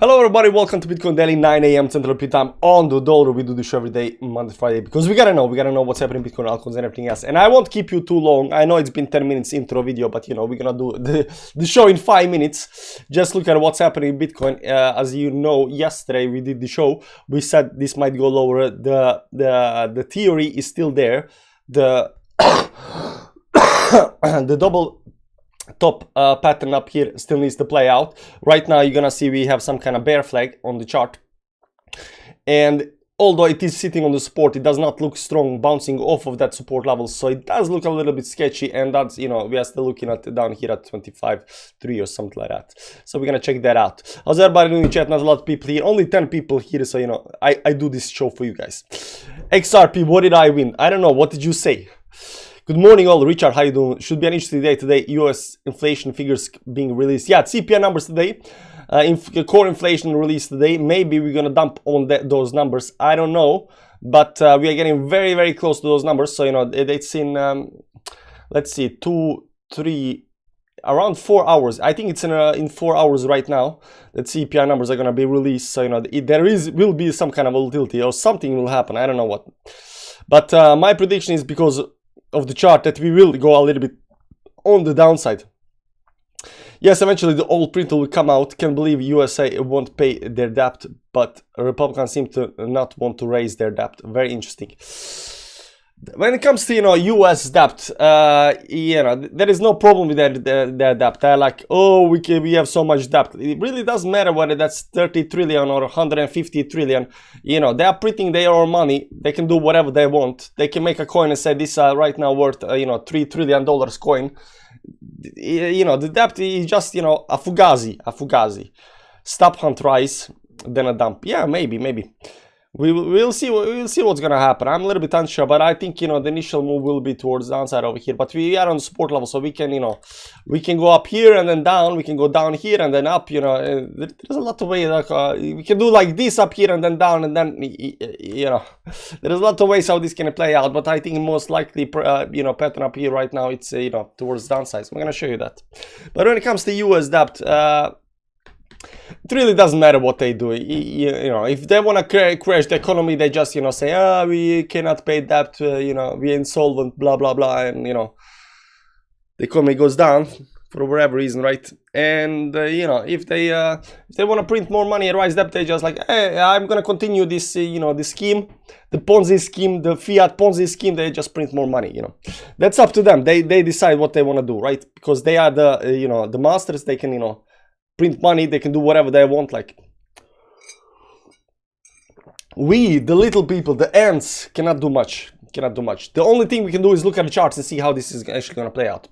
Hello everybody, welcome to Bitcoin Daily, 9 a.m. Central European Time on the dollar. We do this show every day, Monday, Friday, because we gotta know what's happening in Bitcoin, altcoins, and everything else. And I won't keep you too long. I know it's been 10 minutes intro video, but you know, we're gonna do the show in 5 minutes. Just look at what's happening in Bitcoin. As you know, yesterday we did the show. We said this might go lower. The theory is still there. The the double top pattern up here still needs to play out. Right now you're gonna see we have some kind of bear flag on the chart, and although it is sitting on the support, it does not look strong bouncing off of that support level, so it does look a little bit sketchy. And that's, you know, we are still looking at down here at 25.3 or something like that, so we're gonna check that out. How's everybody doing in chat? Not a lot of people here, only 10 people here, so you know, I do this show for you guys. XRP, what did I win? I don't know. What did you say? Good morning all. Richard, how you doing? Should be an interesting day today. US inflation figures being released. Yeah, CPI numbers today. Core inflation released today. Maybe we're gonna dump on those numbers. I don't know, but we are getting very, very close to those numbers. So you know, it's in let's see, 2, 3, around 4 hours. I think it's in 4 hours right now that CPI numbers are gonna be released. So you know, will be some kind of volatility or something will happen. I don't know what, but my prediction is because of the chart that we will go a little bit on the downside. Yes, eventually the old printer will come out. Can't believe USA won't pay their debt, but Republicans seem to not want to raise their debt. Very interesting. When it comes to, you know, US debt, you know, there is no problem with their debt. They're like, oh, we have so much debt. It really doesn't matter whether that's 30 trillion or 150 trillion. You know, they are printing their own money. They can do whatever they want. They can make a coin and say this right now worth, you know, $3 trillion coin. You know, the debt is just, you know, a fugazi. Stop hunt rise, then a dump. Yeah, maybe. We'll see what's gonna happen. I'm a little bit unsure, but I think, you know, the initial move will be towards the downside over here. But we are on support level, so we can, you know, we can go up here and then down. We can go down here and then up. You know, there's a lot of ways. Like we can do like this up here and then down, and then, you know, there's a lot of ways how this can play out. But I think most likely, you know, pattern up here right now, it's you know, towards the downside. So I'm gonna show you that. But when it comes to US debt, it really doesn't matter what they do. You know, if they want to crash the economy, they just, you know, say, ah, we cannot pay debt, you know, we're insolvent, blah blah blah, and you know, the economy goes down for whatever reason, right? And you know, if they want to print more money and raise debt, they just like, hey, I'm gonna continue this, you know, the scheme, the Ponzi scheme, the fiat Ponzi scheme. They just print more money. You know, that's up to them. They decide what they want to do, right? Because they are the you know, the masters. They can, you know, print money. They can do whatever they want. Like, we, the little people, the ants, cannot do much. The only thing we can do is look at the charts and see how this is actually going to play out.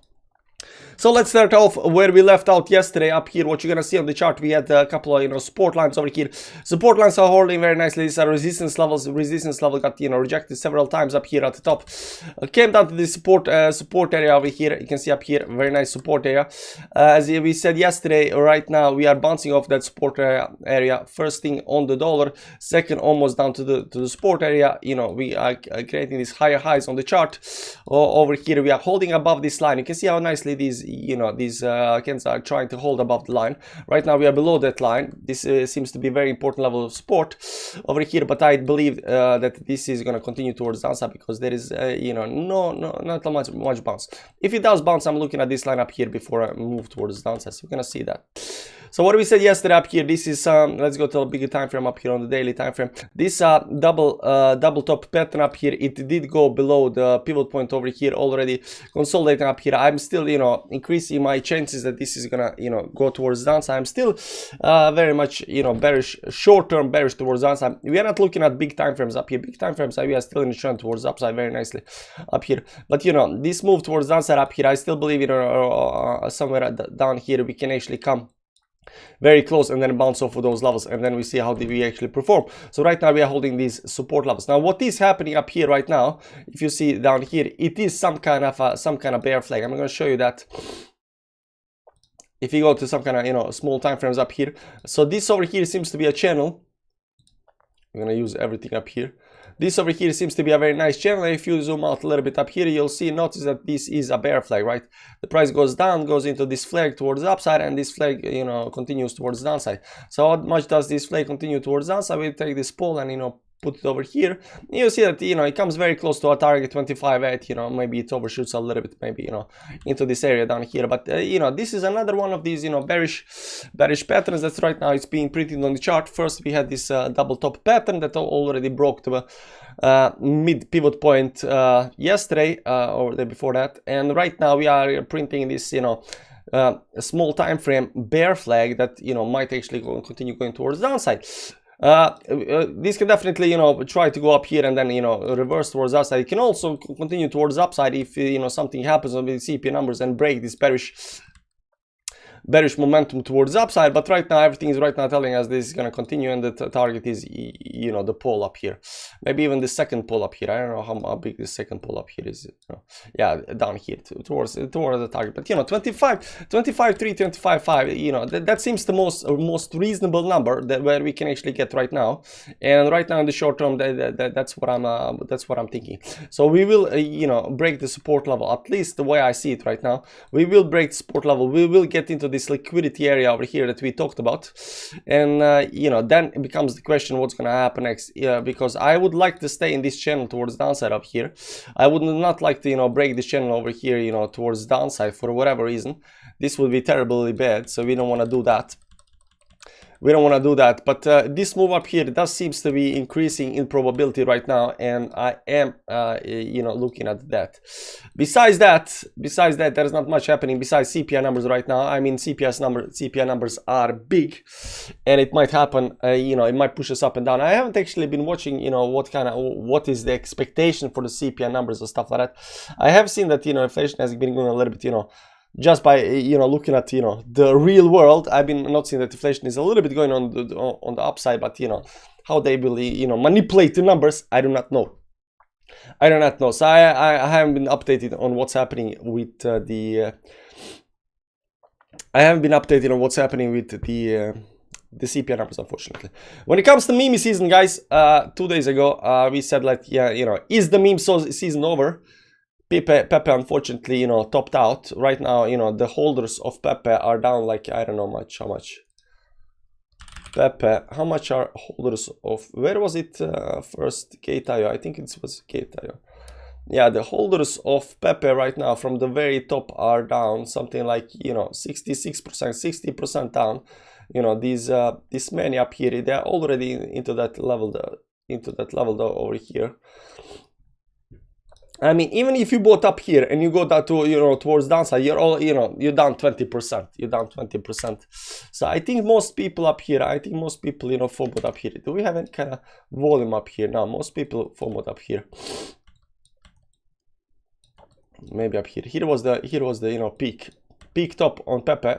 So let's start off where we left out yesterday. Up here, what you're gonna see on the chart, we had a couple of, you know, support lines over here. Support lines are holding very nicely. These are resistance levels. Resistance level got, you know, rejected several times up here at the top. Came down to the support area over here. You can see up here, very nice support area. As we said yesterday, right now we are bouncing off that support area. First thing on the dollar, second almost down to the support area. You know, we are creating these higher highs on the chart. Over here, we are holding above this line. You can see how nicely these, you know, these candles are trying to hold above the line. Right now we are below that line. This seems to be a very important level of support over here, but I believe that this is going to continue towards downside because there is you know, not much bounce. If it does bounce, I'm looking at this line up here before I move towards downside, so we're gonna see that. So what we said yesterday up here, this is let's go to a bigger time frame up here on the daily time frame. This double top pattern up here, it did go below the pivot point over here already, consolidating up here. I'm still, you know, increasing my chances that this is gonna, you know, go towards downside. I'm still very much, you know, bearish, short-term bearish towards downside. We are not looking at big time frames up here. Big time frames, we are still in the trend towards upside very nicely up here. But you know, this move towards downside up here, I still believe, you know, somewhere down here we can actually come very close and then bounce off of those levels, and then we see how we actually perform. So right now we are holding these support levels. Now what is happening up here right now, if you see down here, it is some kind of bear flag. I'm going to show you that. If you go to some kind of, you know, small time frames up here, so this over here seems to be a channel I'm gonna use everything up here. This over here seems to be a very nice channel. If you zoom out a little bit up here, you'll see, notice that this is a bear flag, right? The price goes down, goes into this flag towards the upside, and this flag, you know, continues towards the downside. So how much does this flag continue towards the downside? We'll take this pole and, you know, put it over here. You see that, you know, it comes very close to our target 25.8. You know, maybe it overshoots a little bit, maybe, you know, into this area down here. But you know, this is another one of these, you know, bearish patterns that's right now it's being printed on the chart. First we had this double top pattern that already broke the mid pivot point yesterday or the day before that, and right now we are printing this, you know, a small time frame bear flag that, you know, might actually continue going towards the downside. This can definitely, you know, try to go up here and then, you know, reverse towards the upside. It can also continue towards the upside if, you know, something happens with the CP numbers and break this bearish momentum towards the upside. But right now everything is right now telling us this is going to continue, and the target is, you know, the pole up here, maybe even the second pole up here. I don't know how big the second pole up here is, you know. Yeah, down here towards the target. But you know, 25.3, 25.5, you know, that seems the most reasonable number that where we can actually get right now. And right now in the short term, that's what I'm thinking. So we will you know, break the support level, at least the way I see it right now. We will break the support level. We will get into this liquidity area over here that we talked about, and you know, then it becomes the question what's going to happen next. Because I would like to stay in this channel towards the downside up here. I would not like to, you know, break this channel over here, you know, towards the downside for whatever reason. This would be terribly bad, so we don't want to do that. We don't want to do that. But this move up here does seems to be increasing in probability right now, and I am you know, looking at that. Besides that, there's not much happening besides CPI numbers right now. I mean, CPI numbers are big, and it might happen, you know, it might push us up and down. I haven't actually been watching, you know, what is the expectation for the CPI numbers and stuff like that. I have seen that, you know, inflation has been going a little bit, you know, just by, you know, looking at, you know, the real world. I've been noticing that inflation is a little bit going on the upside, but, you know, how they will, you know, manipulate the numbers, I do not know. So I haven't been updated on what's happening with the CPI numbers, unfortunately. When it comes to meme season, guys, 2 days ago we said, like, yeah, you know, is the meme season over? Pepe unfortunately, you know, topped out. Right now, you know, the holders of Pepe are down, like, I don't know how much. Pepe, how much are holders of, where was it first? Gate.io, I think it was Gate.io. Yeah, the holders of Pepe right now from the very top are down something like, you know, 66%, 60% down. You know, these many up here, they're already into that level though, over here. I mean, even if you bought up here and you go down to, you know, towards downside, you're all, you know, you're down 20%. You're down 20%. So I think most people up here, you know, FOMO'd up here. Do we have any kind of volume up here? No, most people FOMO'd up here. Maybe up here. Here was the, you know, peak top on Pepe,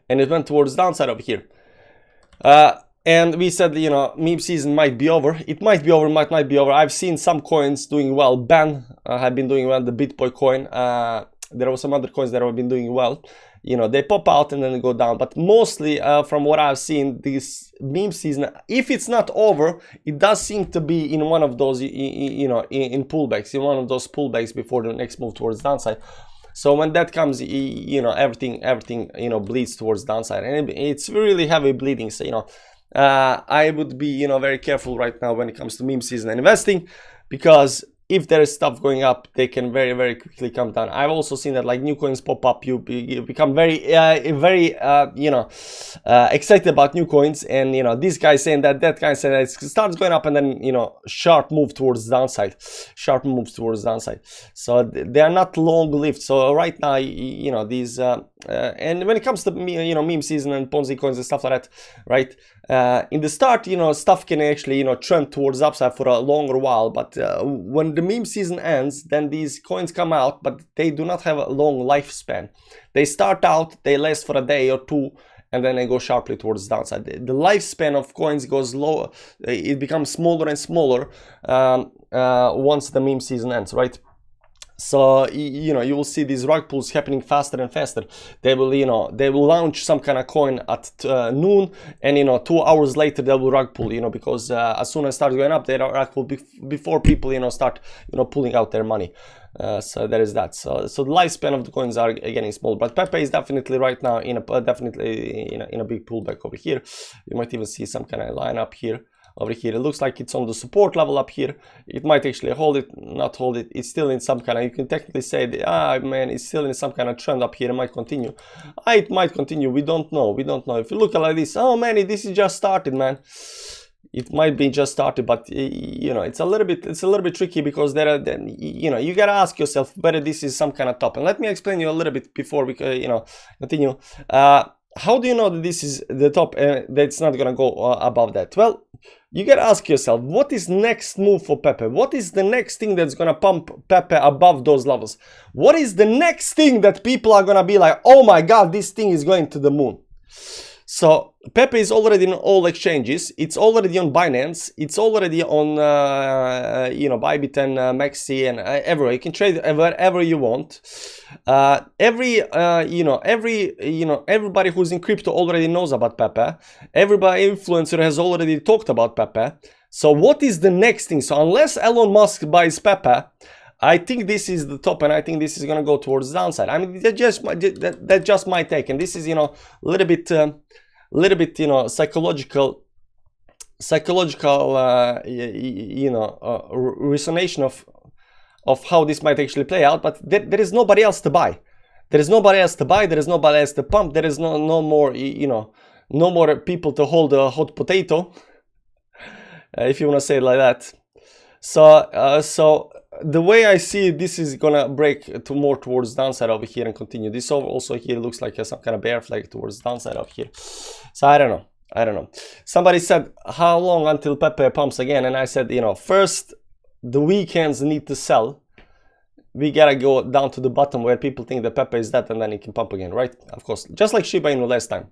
and it went towards downside over here. And we said, you know, meme season might be over. It might be over, might be over. I've seen some coins doing well. Ben have been doing well, the Bitboy coin. There were some other coins that have been doing well. You know, they pop out and then they go down. But mostly, from what I've seen, this meme season, if it's not over, it does seem to be in one of those, you know, in pullbacks, in one of those pullbacks before the next move towards downside. So when that comes, you know, everything, you know, bleeds towards downside, and it's really heavy bleeding. So, you know, I would be, you know, very careful right now when it comes to meme season and investing, because if there is stuff going up, they can very, very quickly come down. I've also seen that, like, new coins pop up, you become very, you know, excited about new coins, and, you know, this guy saying that, that guy saying that, it starts going up, and then, you know, sharp move towards the downside, sharp moves towards the downside. So they are not long lived. So right now, you know, these and when it comes to, you know, meme season and Ponzi coins and stuff like that, right? In the start, you know, stuff can actually, you know, trend towards upside for a longer while, but when the meme season ends, then these coins come out, but they do not have a long lifespan. They start out, they last for a day or two, and then they go sharply towards the downside. The lifespan of coins goes lower, it becomes smaller and smaller once the meme season ends, right? So you know, you will see these rug pulls happening faster and faster. They will, you know, they will launch some kind of coin at noon, and you know, 2 hours later they will rug pull, you know, because as soon as it starts going up, they rug pull before people, you know, start, you know, pulling out their money. So there is that. So the lifespan of the coins are getting small, but Pepe is definitely right now in a big pullback over here. You might even see some kind of line up here. Over here, it looks like it's on the support level up here. It might actually hold it, not hold it. It's still in some kind of, you can technically say that, man, it's still in some kind of trend up here. It might continue. It might continue. We don't know. We don't know. If you look at like this, oh man, this is just started, man. It might be just started, but you know, it's a little bit tricky, because there are, you know, you gotta ask yourself whether this is some kind of top. And let me explain you a little bit before we, you know, continue. How do you know that this is the top and that's not gonna go above that? Well, you gotta ask yourself, what is next move for Pepe? What is the next thing that's gonna pump Pepe above those levels? What is the next thing that people are gonna be like, oh my god, this thing is going to the moon? So Pepe is already in all exchanges. It's already on Binance. It's already on you know, Bybit and Maxi and everywhere. You can trade wherever you want. You know, everybody who's in crypto already knows about Pepe. Everybody influencer has already talked about Pepe. So what is the next thing? So unless Elon Musk buys Pepe, I think this is the top, and I think this is gonna go towards the downside. I mean, that's just my take, and this is, you know, a little bit, you know, psychological, you know, resonation of how this might actually play out. But there is nobody else to buy. There is nobody else to buy. There is nobody else to pump. There is no more, you know, no more people to hold a hot potato, if you want to say it like that. So the way I see it, this is gonna break to more towards downside over here and continue. This also here looks like some kind of bear flag towards downside over here. So I don't know. Somebody said, how long until Pepe pumps again? And I said, you know, first the weekends need to sell. We gotta go down to the bottom where people think that Pepe is that, and then it can pump again, right? Of course, just like Shiba Inu last time.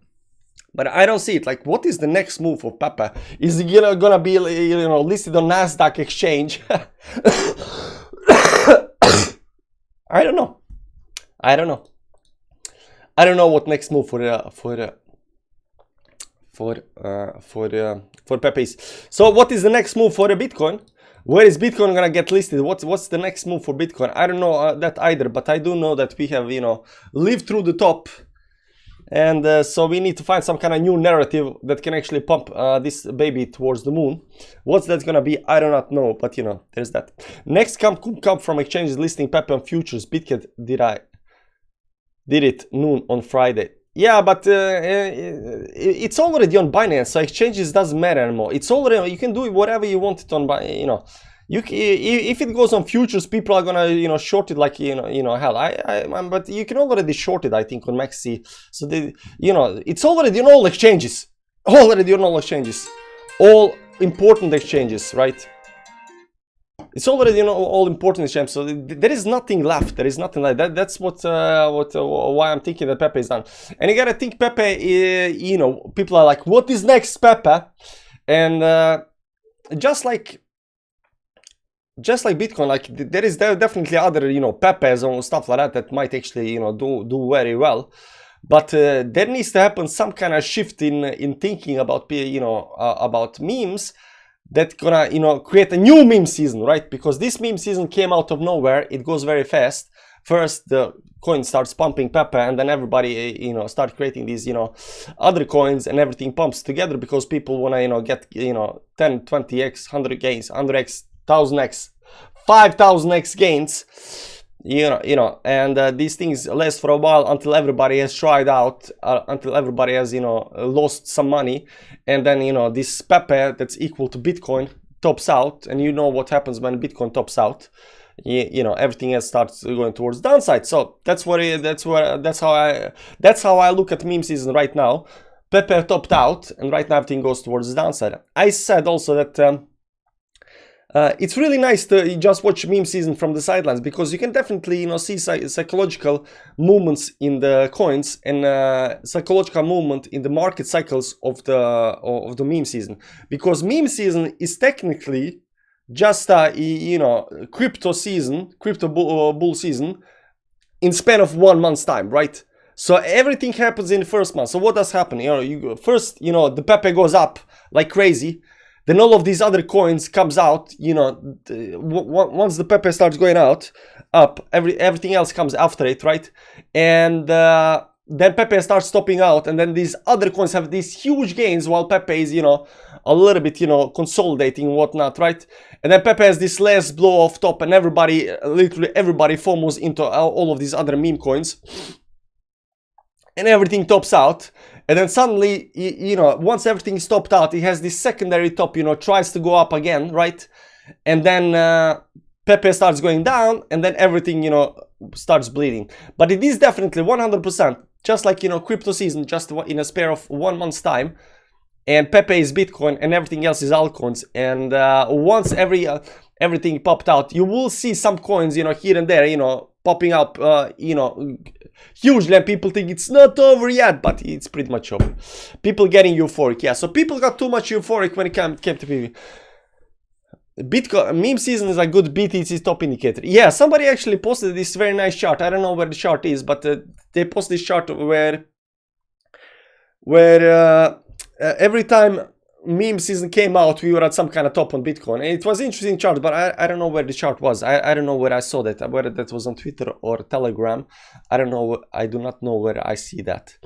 But I don't see it. Like, what is the next move for Pepe? Is he gonna be, you know, listed on NASDAQ exchange? I don't know. I don't know what next move for Pepe is. So what is the next move for the Bitcoin? Where is Bitcoin gonna get listed? What's the next move for Bitcoin? I don't know that either, but I do know that we have, you know, lived through the top. And so we need to find some kind of new narrative that can actually pump this baby towards the moon. What's that gonna be? I do not know, but you know, there's that. Next could come from exchanges listing Pepe on futures. Bitget did it noon on Friday. Yeah, but it's already on Binance, so exchanges doesn't matter anymore. It's already, you can do whatever you want it on, you know. If it goes on futures, people are gonna, you know, short it like, you know, hell. But you can already short it, I think, on Maxi. So you know, it's already on all exchanges. All important exchanges, right? It's already, you know, all important exchanges. So there is nothing left. There is nothing like that. That's why I'm thinking that Pepe is done. And you gotta think Pepe. You know, people are like, what is next, Pepe? And just like Bitcoin, like there are definitely other, you know, Pepes or stuff like that might actually, you know, do very well, but there needs to happen some kind of shift in thinking about, you know, about memes that gonna, you know, create a new meme season, right? Because this meme season came out of nowhere. It goes very fast. First the coin starts pumping Pepe, and then everybody, you know, start creating these, you know, other coins, and everything pumps together because people wanna, you know, get, you know, 10, 20x, 100 gains, 100x, 1000x, 5000x gains, you know, and these things last for a while until everybody has tried out, until everybody has, you know, lost some money, and then, you know, this Pepe that's equal to Bitcoin tops out, and you know what happens when Bitcoin tops out. You know, everything else starts going towards downside. So that's how I look at meme season right now. Pepe topped out, and right now everything goes towards the downside. I said also that it's really nice to just watch meme season from the sidelines, because you can definitely, you know, see psychological movements in the coins and psychological movement in the market cycles of the meme season. Because meme season is technically just you know, crypto bull season in span of 1 month's time, right? So everything happens in the first month. So what does happen? You know, you first, you know, the Pepe goes up like crazy. Then all of these other coins comes out. You know, once the Pepe starts going up, everything else comes after it, right? And then Pepe starts stopping out, and then these other coins have these huge gains while Pepe is, you know, a little bit, you know, consolidating and whatnot, right? And then Pepe has this last blow off top, and everybody, literally everybody, FOMOs into all of these other meme coins. And everything tops out, and then suddenly, you know, once everything is topped out, it has this secondary top, you know, tries to go up again, right? And then Pepe starts going down, and then everything, you know, starts bleeding. But it is definitely 100%, just like, you know, crypto season, just in a spare of 1 month's time. And Pepe is Bitcoin, and everything else is altcoins. And once everything popped out, you will see some coins, you know, here and there, you know, popping up, you know, hugely, and people think it's not over yet, but it's pretty much over. People getting euphoric, yeah. So people got too much euphoric when it came to PV. Bitcoin meme season is a good BTC top indicator. Yeah, somebody actually posted this very nice chart. I don't know where the chart is, but they posted this chart where every time meme season came out, we were at some kind of top on Bitcoin. And it was an interesting chart, but I don't know where the chart was. I don't know where I saw that, whether that was on Twitter or Telegram. I don't know. I do not know where I see that.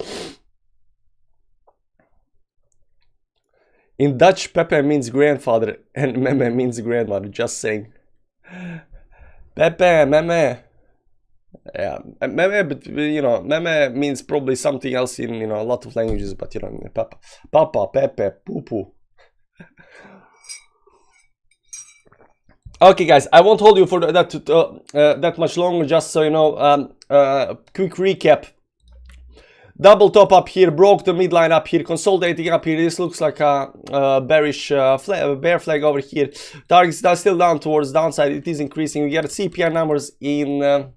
In Dutch, Pepe means grandfather and Meme means grandmother. Just saying. Pepe, Meme. Yeah, Meme, but you know, Meme means probably something else in, you know, a lot of languages, but you know, Papa, Pepe, Poo Poo. Okay, guys, I won't hold you for that much longer. Just so you know, quick recap. Double top up here, broke the midline up here, consolidating up here. This looks like a bearish bear flag over here. Targets are still down towards downside. It is increasing. We get CPI numbers in.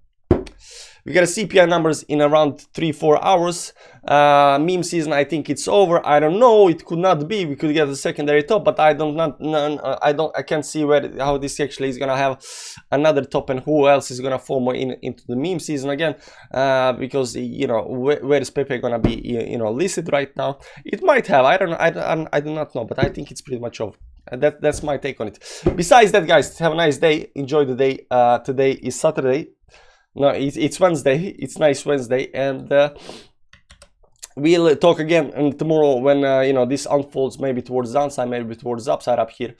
We get a CPI numbers in around 3-4 hours. Meme season, I think it's over. I don't know. It could not be. We could get a secondary top, but I can't see how this actually is gonna have another top, and who else is gonna form into the meme season again. Because you know, where is Pepe gonna be, you know, listed right now? It might have. I don't know. I do not know, but I think it's pretty much over. That's my take on it. Besides that, guys, have a nice day. Enjoy the day. Today is Saturday. No, it's Wednesday. It's nice Wednesday, and we'll talk again tomorrow when you know, this unfolds, maybe towards downside, maybe towards upside up here.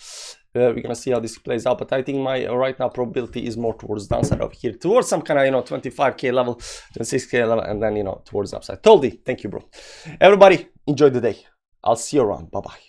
We're gonna see how this plays out, but I think my right now probability is more towards downside over here, towards some kind of, you know, 25k level, 26k level, and then, you know, towards upside. Totally. Thank you, bro. Everybody, enjoy the day. I'll see you around. Bye bye.